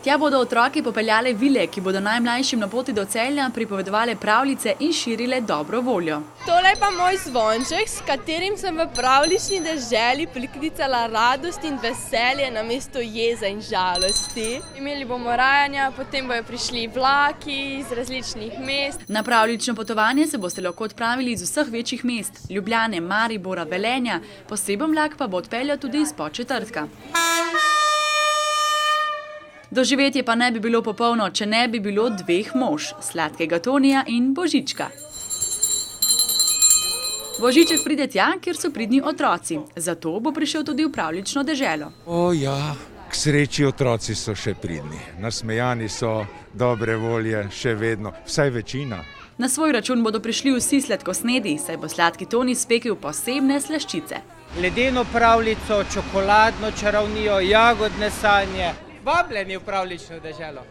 Tja bodo otroki popeljale vile, ki bodo najmlajšim na poti do Celja pripovedovale pravljice in širile dobro voljo. Tole je pa moj zvonček, s katerim sem v pravljični deželi priklicala radost in veselje namesto jeze in žalosti. Imeli bomo rajanja, potem bojo prišli vlaki iz različnih mest. Na pravljično potovanje se boste lahko odpravili iz vseh večjih mest, Ljubljane, Maribora, Velenja, poseben vlak pa bo odpeljal tudi iz Podčetrtka. Doživetje pa ne bi bilo popolno, če ne bi bilo dveh mož, Sladkega Tonija in Božička. Božiček pride tja, kjer so pridni otroci, zato bo prišel tudi v pravljično deželo. O ja, k sreči otroci so še pridni, nasmejani so, dobre volje, še vedno, vsaj večina. Na svoj račun bodo prišli vsi sladkosnedi, saj bo Sladki Toni spekel posebne slaščice. Ledeno pravljico, čokoladno čarovnijo, jagodne sanje. Vabljeni v pravljično deželo.